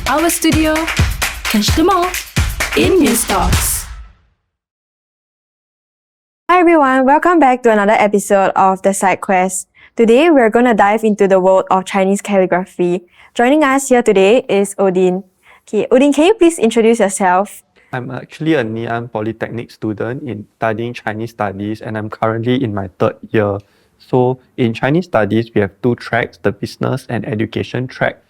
our studio. Catch them all in Muse Talks. Hi everyone, welcome back to another episode of The Side Quest. Today we're going to dive into the world of Chinese calligraphy. Joining us here today is Odin. Okay, Odin, can you please introduce yourself? I'm actually a Ngee Polytechnic student in studying Chinese studies, and I'm currently in my third year. So in Chinese studies, we have two tracks, the business and education track,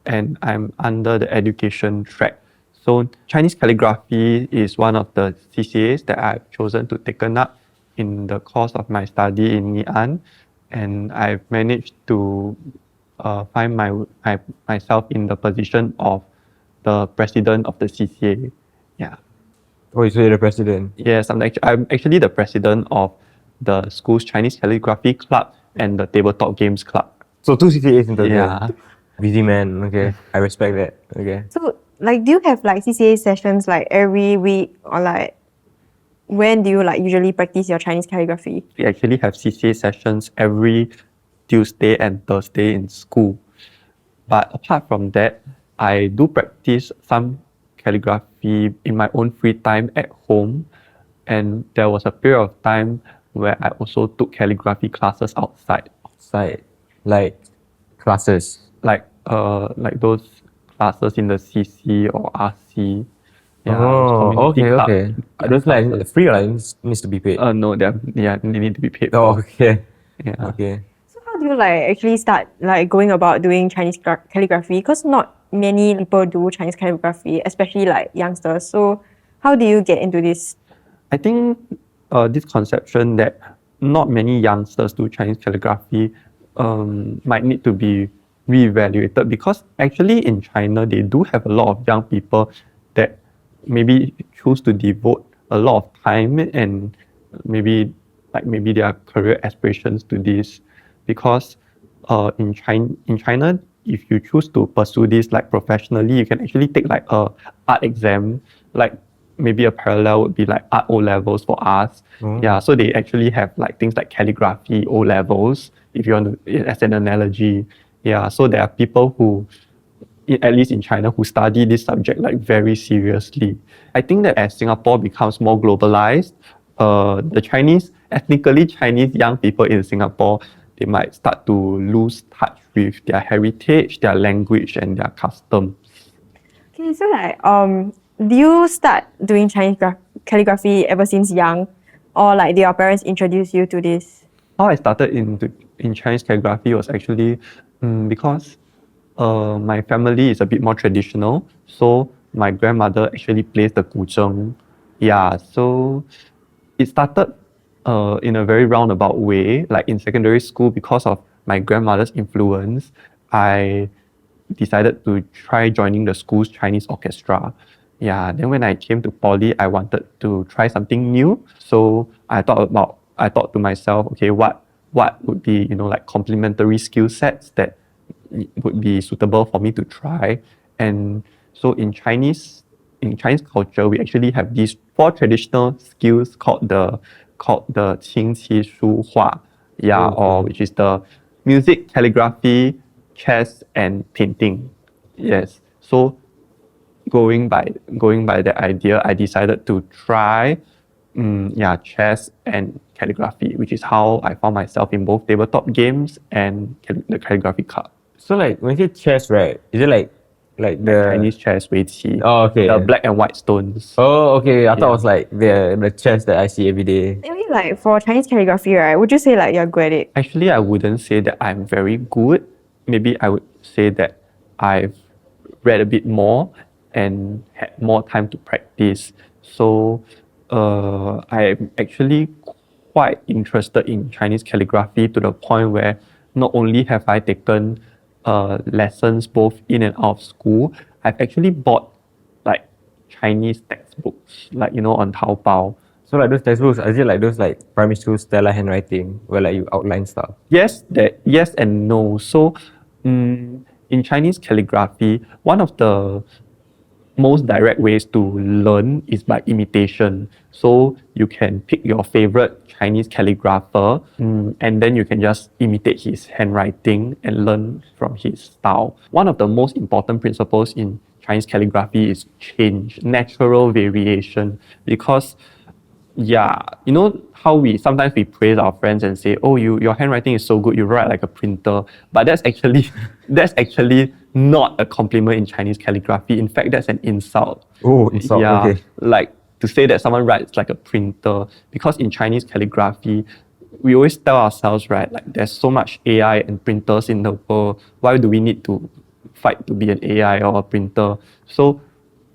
and I'm under the education track. So Chinese calligraphy is one of the CCAs that I've chosen to take up in the course of my study in Ngee, and I've managed to find myself in the position of the president of the CCA. Yeah. Oh, so you're the president? Yes, I'm actually the president of the school's Chinese Calligraphy Club and the Tabletop Games Club. So two CCAs in total? Yeah. Busy man, okay. I respect that, okay. So, do you have CCA sessions every week, or when do you usually practice your Chinese calligraphy? We actually have CCA sessions every Tuesday and Thursday in school. But apart from that, I do practice some calligraphy in my own free time at home. And there was a period of time where I also took calligraphy classes outside. Outside? Like classes? Like those classes in the CC or RC. Oh, okay. Are those free or needs to be paid? No, they need to be paid. Oh, okay. Yeah. Okay. So how do you actually start going about doing Chinese calligraphy? Because not many people do Chinese calligraphy, especially youngsters. So how do you get into this? I think this conception that not many youngsters do Chinese calligraphy might need to be reevaluated, because actually in China they do have a lot of young people that maybe choose to devote a lot of time and maybe their career aspirations to this, because in China, if you choose to pursue this professionally, you can actually take a art exam, maybe a parallel would be art O levels for us. Yeah, so they actually have things like calligraphy O levels, if you want to, as an analogy. Yeah, so there are people who, at least in China, who study this subject very seriously. I think that as Singapore becomes more globalized, the ethnically Chinese young people in Singapore, they might start to lose touch with their heritage, their language, and their customs. Okay, so do you start doing Chinese calligraphy ever since young, or did your parents introduce you to this? How I started in Chinese calligraphy was actually because my family is a bit more traditional. So my grandmother actually plays the guzheng. Yeah, so it started in a very roundabout way. In secondary school, because of my grandmother's influence, I decided to try joining the school's Chinese orchestra. Yeah, then when I came to poly, I wanted to try something new. So I thought to myself, okay, what would be complementary skill sets that would be suitable for me to try. And so in Chinese culture, we actually have these 4 traditional skills called the Qing Qi Shu Hua, or which is the music, calligraphy, chess, and painting. Yes. So going by that idea, I decided to try chess and calligraphy, which is how I found myself in both tabletop games and the calligraphy club. So when you say chess, right, is it like the Chinese chess, Wei Qi. Oh, okay. The black and white stones. Oh, okay. I thought it was the chess that I see every day. Maybe for Chinese calligraphy, right, would you say you're good at it? Actually, I wouldn't say that I'm very good. Maybe I would say that I've read a bit more and had more time to practice. So I'm actually quite interested in Chinese calligraphy, to the point where not only have I taken lessons both in and out of school, I've actually bought Chinese textbooks, on Taobao. So those textbooks, is it those primary school Stella handwriting where you outline stuff? Yes and no. So in Chinese calligraphy, one of the most direct ways to learn is by imitation. So you can pick your favorite Chinese calligrapher, and then you can just imitate his handwriting and learn from his style. One of the most important principles in Chinese calligraphy is change, natural variation. Because yeah, you know how we sometimes we praise our friends and say, "Oh, your handwriting is so good. You write like a printer." But that's actually that's actually not a compliment in Chinese calligraphy. In fact, that's an insult. Oh, insult. Yeah, Okay. like to say that someone writes like a printer, because in Chinese calligraphy, we always tell ourselves, right, like there's so much AI and printers in the world. Why do we need to fight to be an AI or a printer? So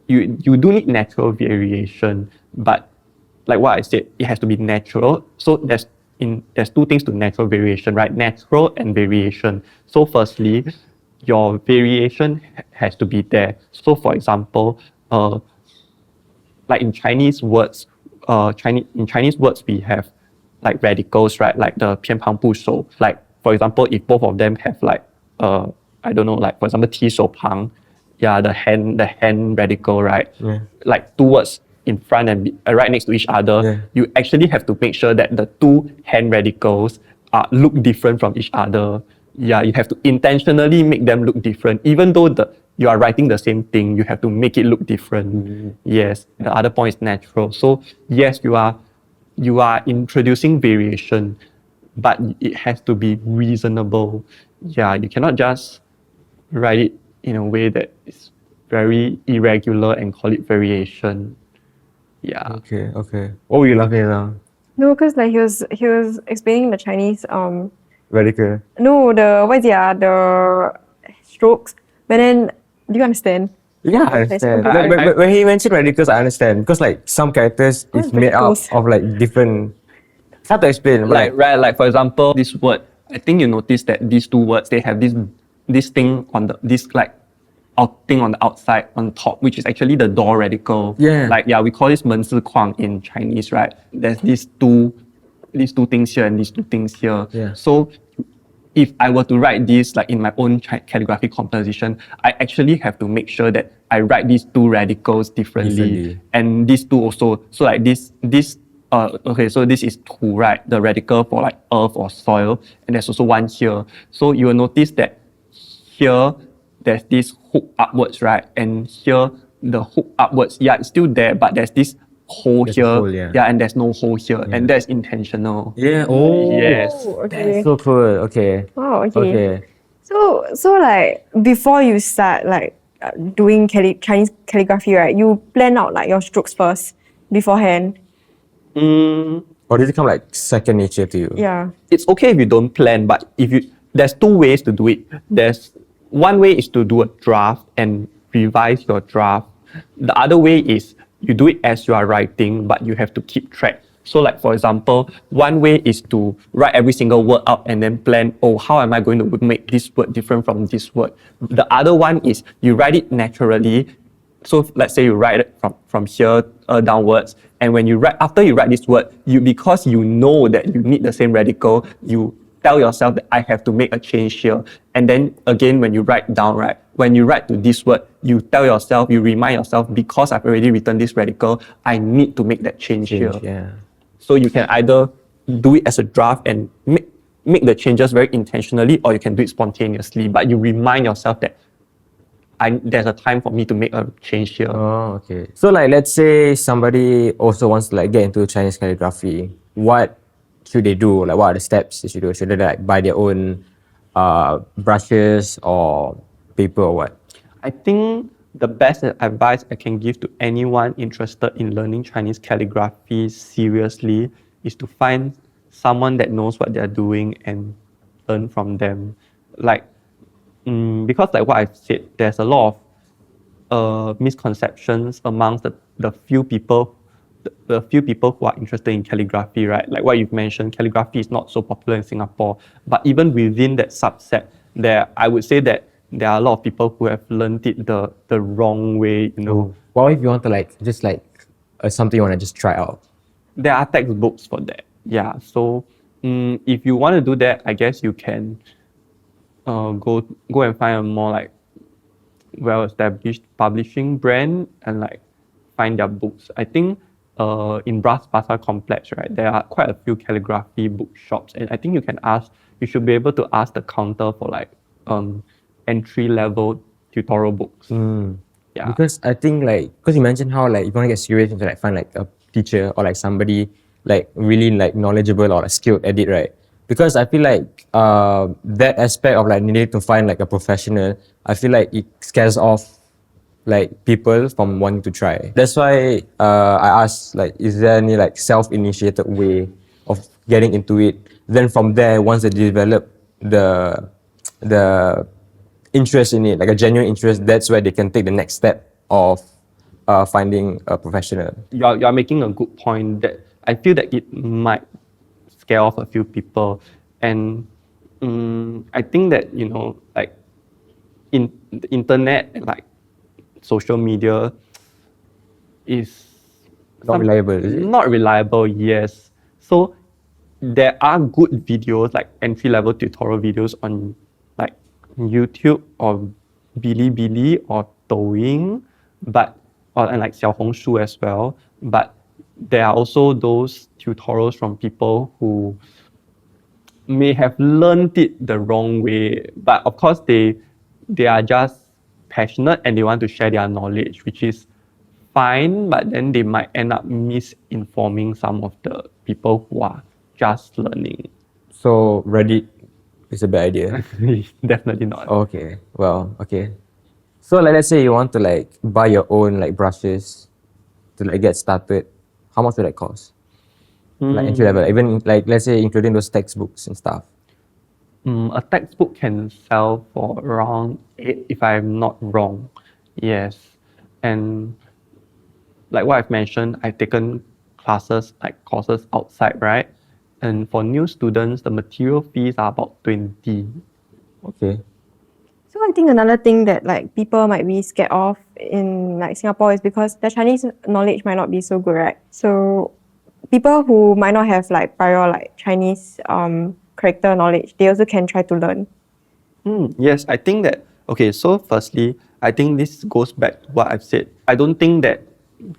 you do need natural variation, but like what I said, it has to be natural. So there's two things to natural variation, right? Natural and variation. So firstly, your variation has to be there. So for example, like in Chinese words, in Chinese words we have like radicals, right? Like the 偏旁部首. Like for example, if both of them have like I don't know, like for example 提手旁, yeah, the hand radical, right? Yeah. Like two words in front and right next to each other, Yeah. you actually have to make sure that the two hand radicals look different from each other. Yeah, you have to intentionally make them look different, even though you are writing the same thing. You have to make it look different. Yes, the other point is natural. So yes, you are introducing variation, but it has to be reasonable. Yeah, you cannot just write it in a way that is very irregular and call it variation. Yeah. Okay. Okay. What were you laughing at now? No, because like he was explaining the Chinese Radical. no, the what is it, the strokes. But then do you understand? Yeah, I understand. okay. But when he mentioned radicals, I understand because like some characters What is is made up radicals? of like different. It's hard to explain. But Like for example, this word. I think you notice that these two words they have this thing on this like out thing on the outside on top, which is actually the door radical. Yeah. Like we call this 门字框 in Chinese, right? There's these two things here and these two things here. Yeah. So if I were to write this like in my own calligraphy composition, I actually have to make sure that I write these two radicals differently. And these two also. So like okay, so this is 土, right? The radical for like earth or soil. And there's also one here. So you will notice that here, there's this hook upwards, right? And here, the hook upwards, yeah, it's still there, but there's this hole There's a here. hole, yeah. And there's no hole here. And that's intentional. yeah. Oh. Yes. Okay. That's so cool. Okay. Wow, okay. Okay. So like before you start like doing Chinese calligraphy, right? You plan out like your strokes first beforehand. Or did it come like second nature to you? Yeah. It's okay if you don't plan, but there's two ways to do it. There's one way is to do a draft and revise your draft. The other way is you do it as you are writing, but you have to keep track. So like for example, one way is to write every single word out and then plan, oh, how am I going to make this word different from this word? The other one is you write it naturally. So let's say you write it from here downwards, and when after you write this word, because you know that you need the same radical, you tell yourself that I have to make a change here. And then again, when you write down, right, when you write to this word, you remind yourself, because I've already written this radical, I need to make that change here. Yeah. So you can either do it as a draft and make the changes very intentionally, or you can do it spontaneously, but you remind yourself that there's a time for me to make a change here. Oh, okay. So like let's say somebody also wants to like get into Chinese calligraphy. What should they do? Like what are the steps they should do? Should they like buy their own brushes or paper or what? I think the best advice I can give to anyone interested in learning Chinese calligraphy seriously is to find someone that knows what they're doing and learn from them. Like, because like what I've said, there's a lot of misconceptions amongst the few people who are interested in calligraphy, right? Like what you've mentioned, calligraphy is not so popular in Singapore. But even within that subset, I would say that there are a lot of people who have learned it the wrong way, you know. What if you want to like just like something you want to just try out? There are textbooks for that. Yeah. So if you want to do that, I guess you can go and find a more like well-established publishing brand and like find their books. I think in Bras Basah complex, right, there are quite a few calligraphy bookshops, and I think you should be able to ask the counter for like entry-level tutorial books. Yeah. Because I think because you mentioned how if you want to get serious into find a teacher or somebody really knowledgeable or skilled at it, right? Because I feel that aspect of needing to find a professional, I feel it scares off people from wanting to try. That's why I asked is there any self-initiated way of getting into it? Then from there, once they develop the interest in it, a genuine interest, that's where they can take the next step of finding a professional. You're making a good point that I feel that it might scare off a few people, and I think that in the internet and social media is Not reliable, is it? not reliable. Yes, so there are good videos like entry level tutorial videos on YouTube or Bilibili or Douyin, and Xiaohongshu as well. But there are also those tutorials from people who may have learned it the wrong way. But of course, they are just passionate and they want to share their knowledge, which is fine. But then they might end up misinforming some of the people who are just learning. So Reddit is a bad idea. Definitely not. Okay. Well, okay. So let's say you want to buy your own brushes to get started. How much would that cost? Entry level, even let's say including those textbooks and stuff. A textbook can sell for around 8 if I'm not wrong. Yes. And like what I've mentioned, I've taken courses outside, right? And for new students, the material fees are about 20. Okay. So I think another thing that people might be scared of in Singapore is because their Chinese knowledge might not be so good, right? So people who might not have prior Chinese character knowledge, they also can try to learn. Yes, I think that, okay, so firstly, I think this goes back to what I've said. I don't think that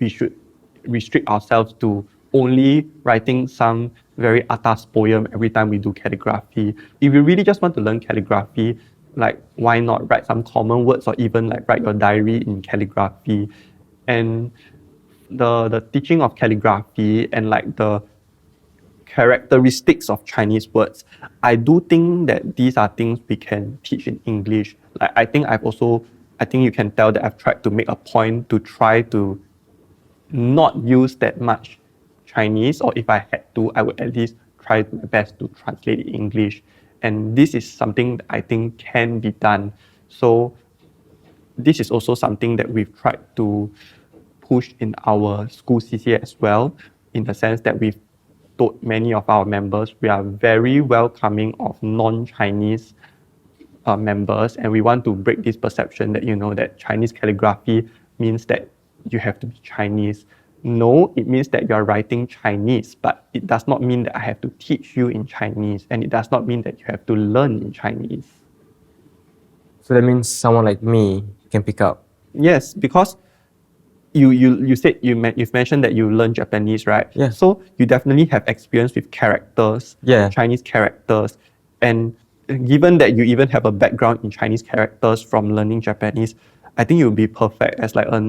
we should restrict ourselves to only writing some very atas poem every time we do calligraphy. If you really just want to learn calligraphy, why not write some common words or even write your diary in calligraphy? And the teaching of calligraphy and the characteristics of Chinese words, I do think that these are things we can teach in English. I think you can tell that I've tried to make a point to try to not use that much Chinese, or if I had to, I would at least try my best to translate it in English. And this is something that I think can be done. So this is also something that we've tried to push in our school CCA as well, in the sense that we've told many of our members we are very welcoming of non-Chinese members, and we want to break this perception that that Chinese calligraphy means that you have to be Chinese. No, it means that you are writing Chinese, but it does not mean that I have to teach you in Chinese, and it does not mean that you have to learn in Chinese. So that means someone like me can pick up. Yes, because you said you've mentioned that you learn Japanese, right? Yeah. So you definitely have experience with characters, Yeah. Chinese characters, and given that you even have a background in Chinese characters from learning Japanese, I think you'll be perfect as a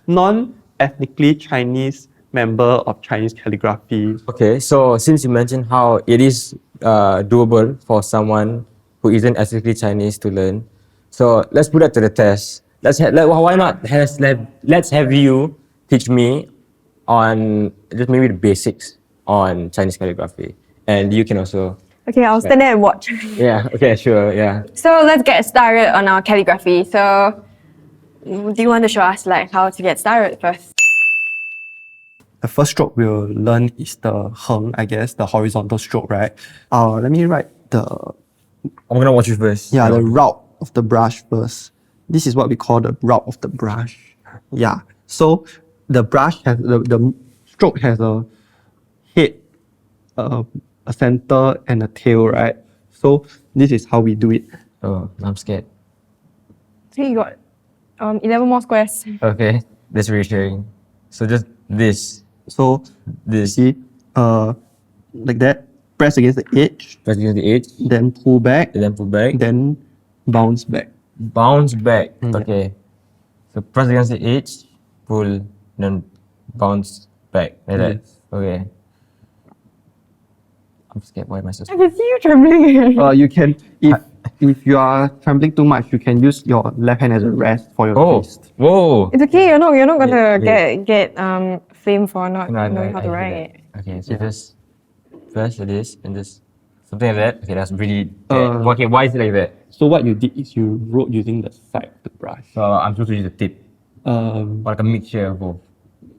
non-ethnically Chinese member of Chinese calligraphy. Okay, so since you mentioned how it is doable for someone who isn't ethnically Chinese to learn, so let's put that to the test. Let's have you teach me on just maybe the basics on Chinese calligraphy, and you can also. Okay, I'll stand there and watch. Yeah. Okay. Sure. Yeah. So let's get started on our calligraphy. So do you want to show us how to get started first? The first stroke we'll learn is the heng, I guess, the horizontal stroke, right? Let me write I'm gonna watch you first. the route of the brush first. This is what we call the route of the brush. Yeah. So the brush has the stroke has a head, a center, and a tail, right? So this is how we do it. Oh, I'm scared. So you got 11 more squares. Okay, that's reassuring. So just this. So This. see, like that. Press against the edge, Press against the edge, then pull back, and then pull back, then bounce back. bounce back. Yeah. Okay. So press against the edge, pull, then bounce back like that. Yes. Okay. I'm scared. Why am I so I scared? can see you trembling. You can if you are trembling too much, you can use your left hand as a rest for your Oh, wrist. whoa. It's okay. You're not gonna Wait. get fame for not No, knowing how to I hear write. that. Okay, so Yeah. just press like this and just something like that. Okay, that's really. Uh, Okay, why is it like that? So what you did is you wrote using the side of the brush. So I'm supposed to use the tip, Um, or like a mixture of both.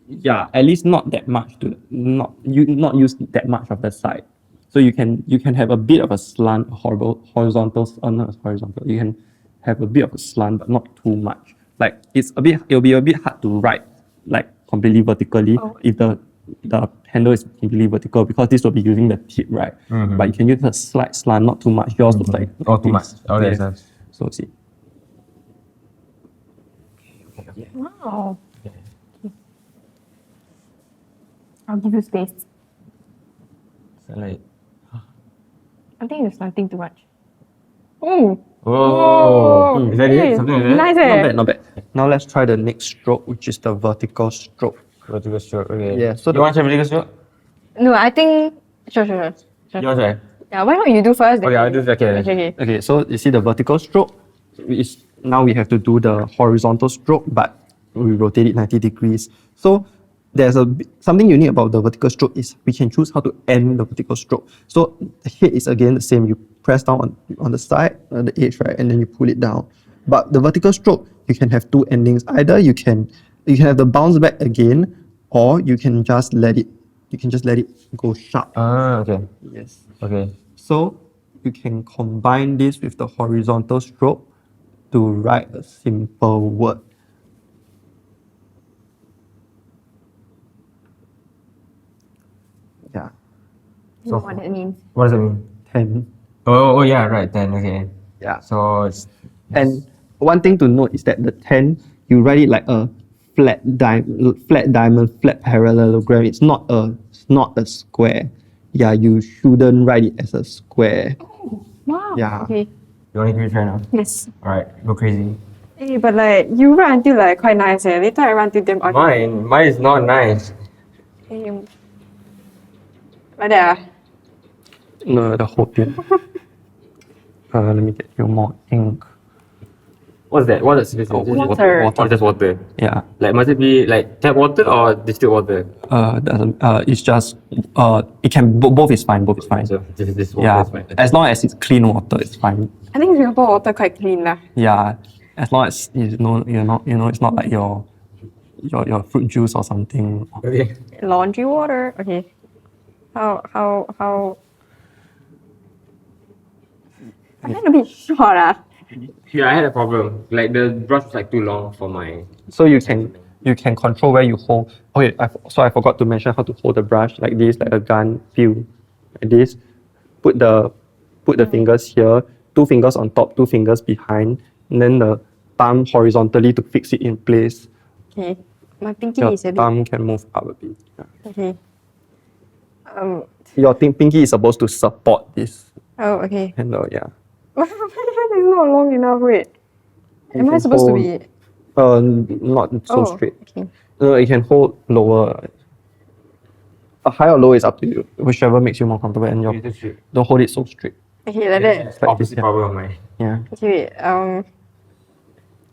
yeah, at least not that much not use that much of the side. So you can have a bit of a slant, horizontal, not horizontal. You can have a bit of a slant, but not too much. Like it'll be a bit hard to write like completely vertically if the handle is completely vertical because this will be using the tip, right? But you can use a slight slant, not too much. Yours looks like Oh, too much. this. Okay, Yes. so So see. Wow. I'll give you space. like. I think you're slanting too much. Oh. Oh, is that it? Something like that? Nice Not bad, not bad. Now let's try the next stroke, which is the vertical stroke. Vertical stroke. Okay. Yeah, so you want to try vertical stroke? No, I think. Sure. You want to try? Yeah, why not you do first? Okay, I'll do second. Okay. Okay, so you see the vertical stroke is now we have to do the horizontal stroke, but we rotate it 90 degrees. So there's something unique about the vertical stroke is we can choose how to end the vertical stroke. So the head is again the same. You press down on the side, on the edge, right, and then you pull it down. But the vertical stroke, you can have two endings. Either you can have the bounce back again, or you can just let it go sharp. Ah, okay. Yes. Okay. So you can combine this with the horizontal stroke to write a simple word. Yeah, You know what that means. What does it mean? 10. Oh, yeah, right, then, okay. Yeah. So it's. And one thing to note is that the 10, you write it like a flat diamond, flat parallelogram. It's not a square. Yeah, you shouldn't write it as a square. Wow. Yeah. Okay. You want to give it a try now? Yes. Alright, go crazy. Hey, but like you write until like quite nice. Later I run to them. Mine is not nice. Hey, like that. No, the whole thing. Let me get you more ink. What's that? What is this? Water. Or just water? Yeah. Like, must it be like tap water or distilled water? It's just it can both is fine. Both is fine. So this water Yeah, is fine. as long as it's clean water, it's fine. I think Singapore water quite clean lah. Yeah, as long as it's not like your fruit juice or something. Okay. Laundry water. Okay. How? I think a bit short ah. Yeah, I had a problem. Like the brush was like too long for my. So you can control where you hold. Okay, I forgot to mention how to hold the brush like this, like a gun feel, like this. Put the fingers here, 2 fingers on top, 2 fingers behind, and then the thumb horizontally to fix it in place. Okay. My pinky Your is a bit. thumb can move up a bit. Yeah. Okay. Your pinky is supposed to support this Oh, okay. handle, yeah. My hand is not long enough. Wait. You Am I can supposed to hold- be? Not so straight. Okay. No, you can hold lower. High or low is up to you, whichever makes you more comfortable. And don't hold it so straight. Okay, like that. It's opposite problem of mine. Yeah. Okay, wait. I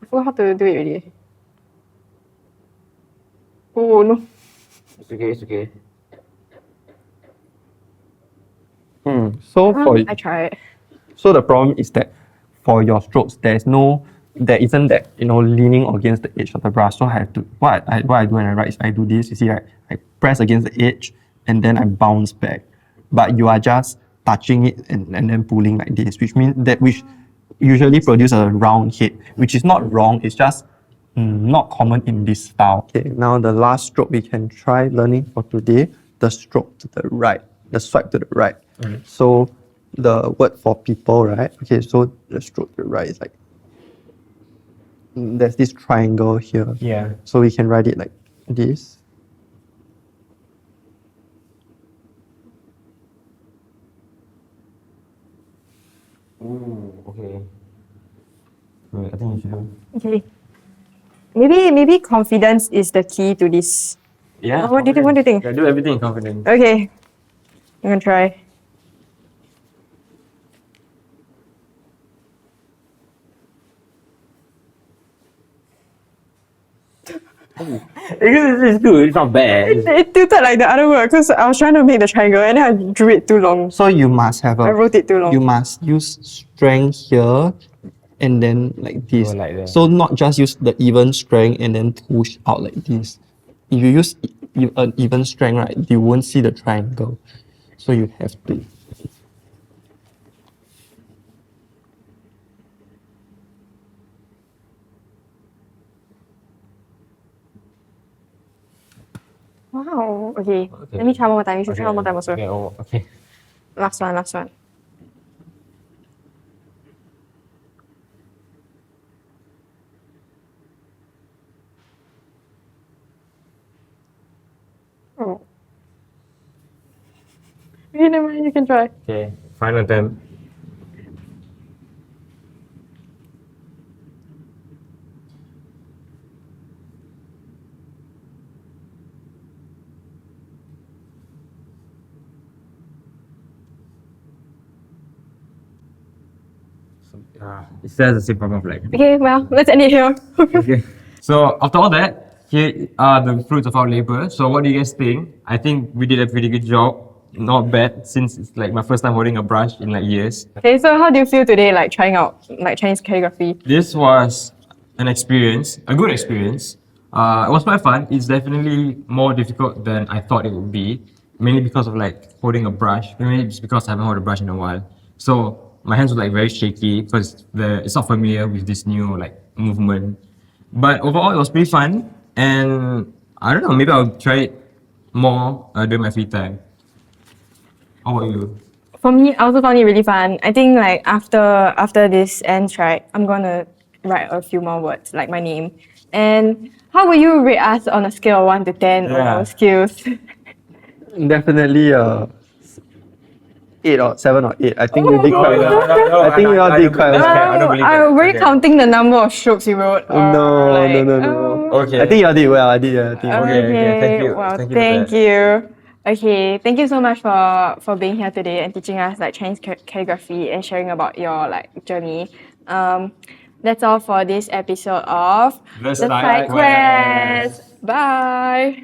forgot how to do it already. Oh no. It's okay, it's okay. So for I tried. so the problem is that for your strokes, there isn't that leaning against the edge of the brush. So I have to what I do when I write is I do this. You see, right? I press against the edge and then I bounce back. But you are just touching it and then pulling like this, which usually produce a round head, which is not wrong. It's just not common in this style. Okay, now the last stroke we can try learning for today, the stroke to the right, the swipe to the right. So the word for people, right? Okay, so the stroke to the right is like, there's this triangle here. Yeah. So we can write it like this. Ooh, okay. Wait, I think you should do. Okay. maybe confidence is the key to this. Yeah. What do you think? What do you think? Yeah, do everything in confidence. Okay, I'm gonna try. It's good. It's not bad. It tilted like the other word because I was trying to make the triangle and then I drew it too long. So you must have I wrote it too long. You must use strength here, and then like this. Go like that. So not just use the even strength and then push out like this. If you use an even strength, right, you won't see the triangle. So you have to. Wow. Okay. Let me try one more time. You should try one more time also. Okay. Oh, okay. Last one. Last one. Oh. Okay, never mind. You can try. Okay. Final attempt. It says the same problem flag. Okay. Well, let's end it here. Okay. So after all that, here are the fruits of our labor. So what do you guys think? I think we did a pretty good job. Not bad, since it's like my first time holding a brush in like years. Okay. So how do you feel today? Like trying out like Chinese calligraphy? This was an experience, a good experience. It was quite fun. It's definitely more difficult than I thought it would be, mainly because of like holding a brush. Maybe it's because I haven't held a brush in a while. So my hands were like very shaky because it's not familiar with this new like movement. But overall, it was pretty fun, and I don't know. Maybe I'll try it more during my free time. How about you? For me, I also found it really fun. I think like after this ends, right, I'm gonna write a few more words, like my name. And how would you rate us on a scale of 1 to 10 on Yeah. our skills? Definitely 8 or 7 or 8. I think you did quite well. I think you all did quite well. I don't believe that. I'm already Okay. counting the number of strokes you wrote. or No, like, no. Okay. I think you all did well. I think. Okay, thank you. Well, Thank you for thank that. you. Okay, thank you so much for being here today and teaching us like Chinese calligraphy and sharing about your like journey. That's all for this episode of The Side Side Quest. Bye.